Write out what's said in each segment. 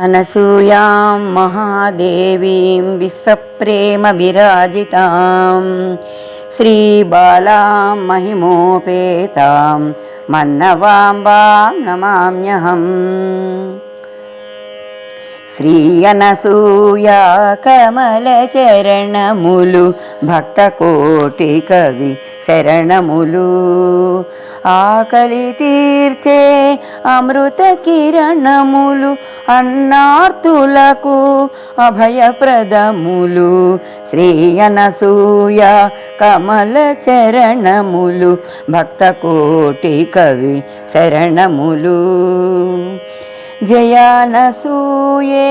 అనసూయాం మహాదేవీం విశ్వప్రేమవిరాజితాం శ్రీబాలాం మహిమోపేతాం మన్నవాంబాం నమామ్యహం. శ్రీ అనసూయ కమలచరణములు భక్తకోటి కవి శరణములు. ఆకలి తీర్చే అమృత కిరణములు అన్నార్తులకు అభయప్రదములు. శ్రీ అనసూయ కమలచరణములు భక్తకోటి కవి శరణములు. జయానసూయే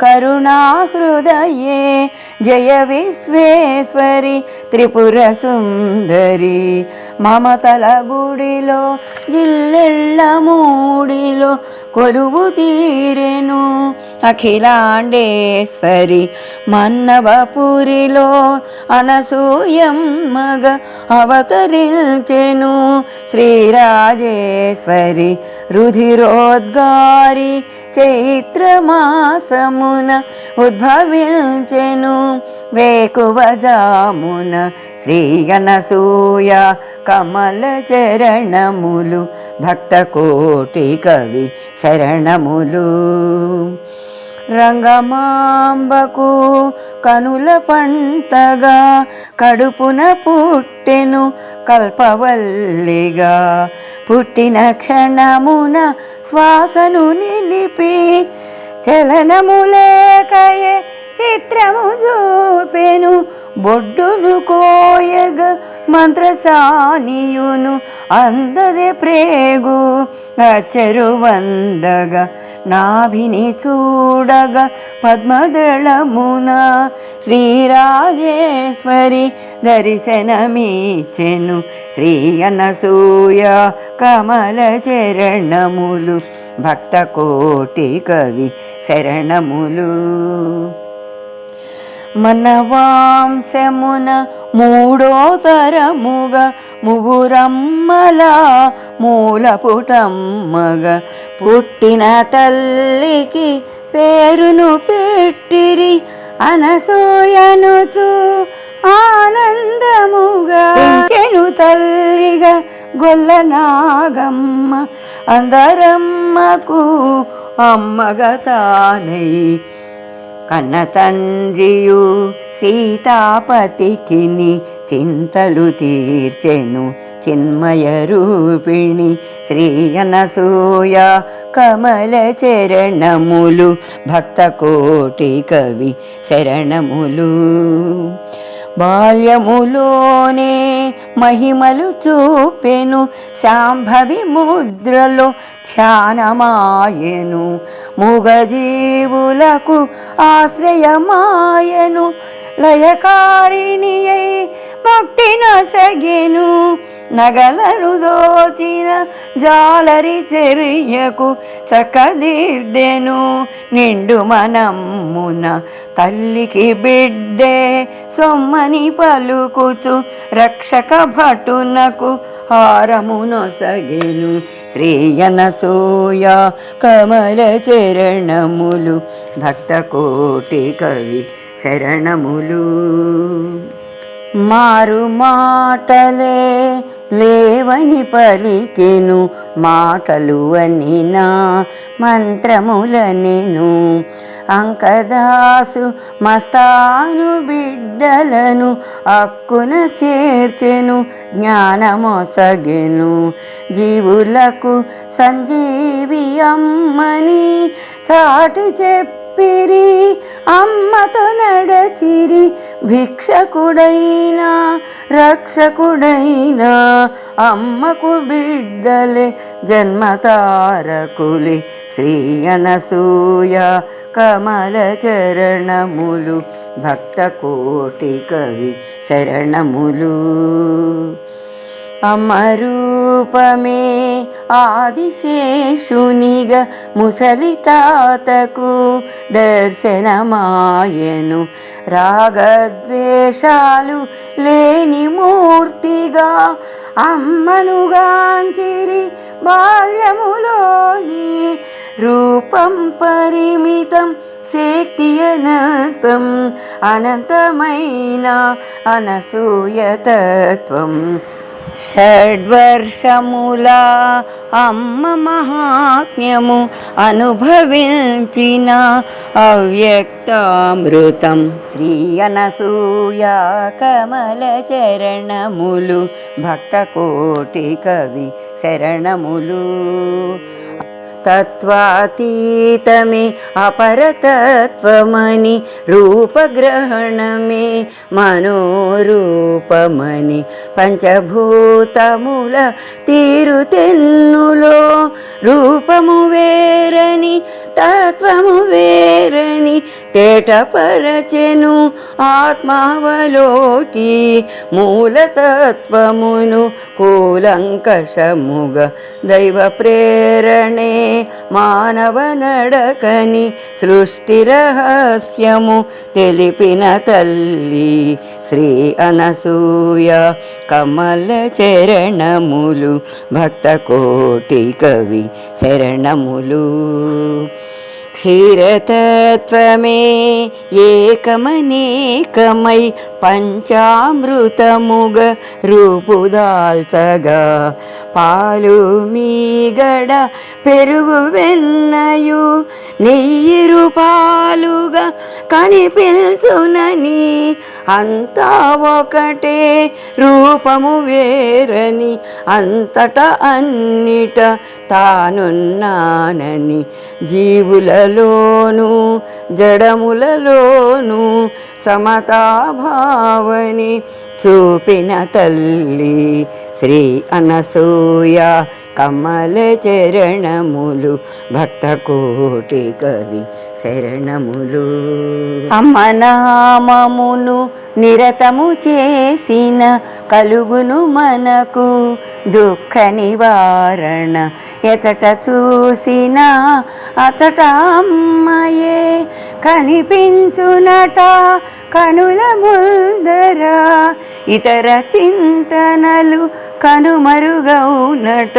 కరుణాహృదయే జయ విశ్వేశ్వరి త్రిపుర సుందరి. మమతల గుడిలో జిల్లెళ్ళ మూడిలో కొలువు తీరెను అఖిలాండేశ్వరి. మన్నవపురిలో అనసూయమ్మగ అవతరించెను శ్రీరాజేశ్వరి. రుధిరోద్గారి చైత్రమాసమున ఉద్భవించెను వేకువజామున. శ్రీ అనసూయ కమల చరణములు భక్తకోటి కవి శరణములు. రంగమాంబకు కనుల పంటగా కడుపున పుట్టెను కల్పవల్లిగా. పుట్టిన క్షణమున శ్వాసను నిలిపి చలనములేకయే చిత్రము చూపెను. బొడ్డును కోయగ మంత్రసానియును అందదే ప్రేగు అచ్చరు వందగ. నాభిని చూడగ పద్మదళమున శ్రీరాజేశ్వరి దర్శనమిచ్చెను. శ్రీ అనసూయ కమల చరణములు భక్తకోటి కవి శరణములు. మనవాంశమున మూడో తరముగా ముగురమ్మల మూలపుటమ్మగ పుట్టిన తల్లికి పేరును పెట్టిరి అనసూయనుచు ఆనందముగా. చెను తల్లిగా గొల్లనాగమ్మ అందరమ్మకు అమ్మగా తానై. కన్న తండ్రియు సీతాపతికిని చింతలు తీర్చెను చిన్మయ రూపిణి. శ్రీ అనసూయ కమల చరణములు భక్తకోటి కవి శరణములు. బాల్యములోనే మహిమలు చూపెను శాంభవి ముద్రలో ధ్యానమాయెను. మూగజీవులకు ఆశ్రయమాయెను లయకారిణి అయి భక్తి నొసగెను. నగలను దోచిన జాలరి చర్యకు చక్కదిద్దెను. నిండు మనమ్మున తల్లికి బిడ్డే సొమ్మని పలుకుచు రక్షక భటునకు హారము నొసగెను. శ్రీ అనసూయ కమల చరణములు భక్తకోటి కవి శరణములు. మారు మాటలే లేవని పలికెను మాటలు అనినా మంత్రములనెను. అంకదాసు మస్తాను బిడ్డలను అక్కున చేర్చెను జ్ఞానమొసగెను. జీవులకు సంజీవి అమ్మని చాటి చెప్పిరి అమ్మతో నడచిరి. భిక్షకుడైనా రక్షకుడైనా అమ్మకు బిడ్డలే జన్మతారకులే. శ్రీ అనసూయ కమల చరణములు భక్తకోటి కవి శరణములు. అమరూపమే ఆదిశేషునిగా ముసలి తాతకు దర్శనమాయెను. రాగద్వేషాలు లేని మూర్తిగా అమ్మనుగాంచిరి బాల్యములోని రూపం పరిమితం శక్తి అనంతం అనంతమైన అనసూయతత్వం షడ్వర్షముల అమ్మ మహాత్మ్యము అనుభవించిన అవ్యక్తామృతం శ్రీ అనసూయ కమల చరణములు భక్త కోటి కవి శరణములు తత్వాతీతమే అపరతత్వమని రూపగ్రహణమే మనోరూపమని పంచభూతముల తీరుతెన్నులో రూపము వేరని తత్వము వేరని తేటపరచెను ఆత్మావలోకి మూలతత్వమును కూలంకషముగా దైవ ప్రేరణే మానవ నడకని సృష్టి రహస్యము తెలిపిన తల్లి శ్రీ అనసూయ కమల చరణములు భక్త కోటి కవి శరణములు క్షీరతత్వమే ఏకమనేకమై పంచామృతముగ రూపుదాల్చగా పాలు మీగడ పెరుగు వెన్నయు నెయ్యి రూపాలుగా కనిపించునని అంతా ఒకటే రూపము వేరని అంతట అన్నిట తానున్నానని జీవులలోను జడములలోను సమతాభావని చూపిన తల్లి శ్రీ అనసూయ కమల చరణములు భక్త కోటి కవి శరణములు అమ్మ నామమును నిరతము చేసిన కలుగును మనకు దుఃఖ నివారణ ఎచట చూసిన అచట అమ్మయే కనిపించునట కనుల ముందర ఇతర చింతనలు కనుమరుగౌనట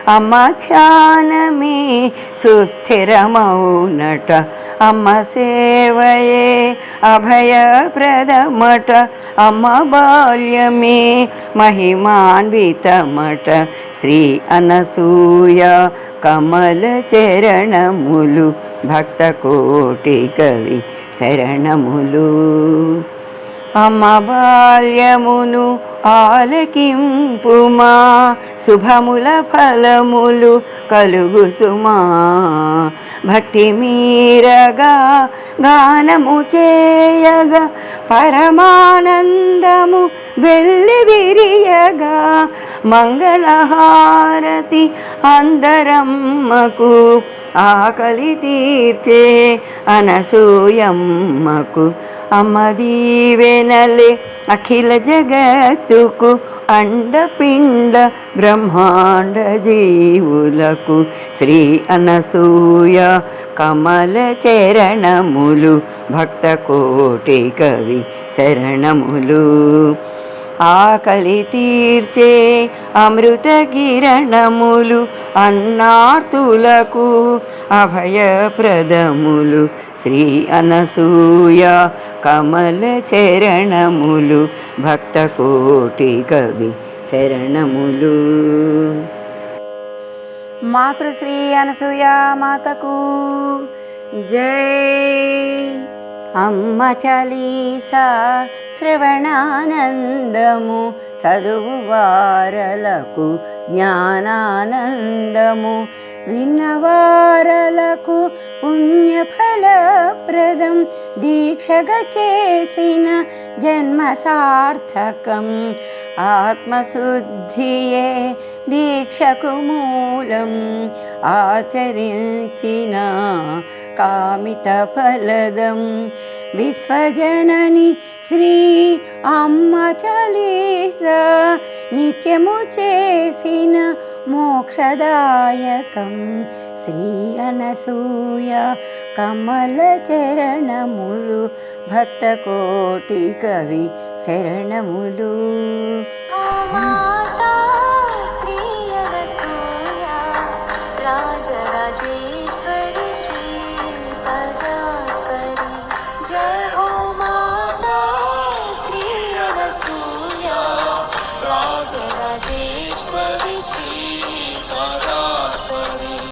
అమ్మ ధ్యానమే సుస్థిరమౌనట అమ్మ సేవయే అభయప్రదమట అమ్మ బాల్యమే మహిమాన్వితమట శ్రీ అనసూయ కమల చరణములు భక్త కోటి కవి శరణములు అమ్మ బాల్యమును ఆలకింపుమా శుభముల ఫలములు కలుగు సుమా భక్తి మీరగా గానము చేయగా పరమానందము వెళ్ళి విరియగా మంగళహారతి అందరమ్మకు ఆకలి తీర్చే అనసూయమ్మకు అమ్మ దీవెనలే అఖిల జగత్తుకు అండపిండ బ్రహ్మాండ జీవులకు శ్రీ అనసూయ కమల చరణములు భక్త కోటి కవి శరణములు ఆకలి తీర్చే అమృత కిరణములు అన్నార్తులకు అభయప్రదములు శ్రీ అనసూయ కమల చరణములు భక్త కోటి కవి శరణములు మాతృశ్రీ అనసూయ మాతకు జై. అమ్మ చాలీసా శ్రవణానందము చదువు వారలకు జ్ఞానానందము విన్నవారలకు పుణ్యఫలప్రదం దీక్షగా చేసిన జన్మ సార్థకం ఆత్మశుద్ధియే దీక్షకు మూలం ఆచరించిన కామిత ఫలదం విశ్వజనని శ్రీ అమ్మ చాలీసా నిత్యము చేసిన మోక్షదాయకం శ్రీ అనసూయ కమల చరణములు భక్త కోటి కవి శరణములు.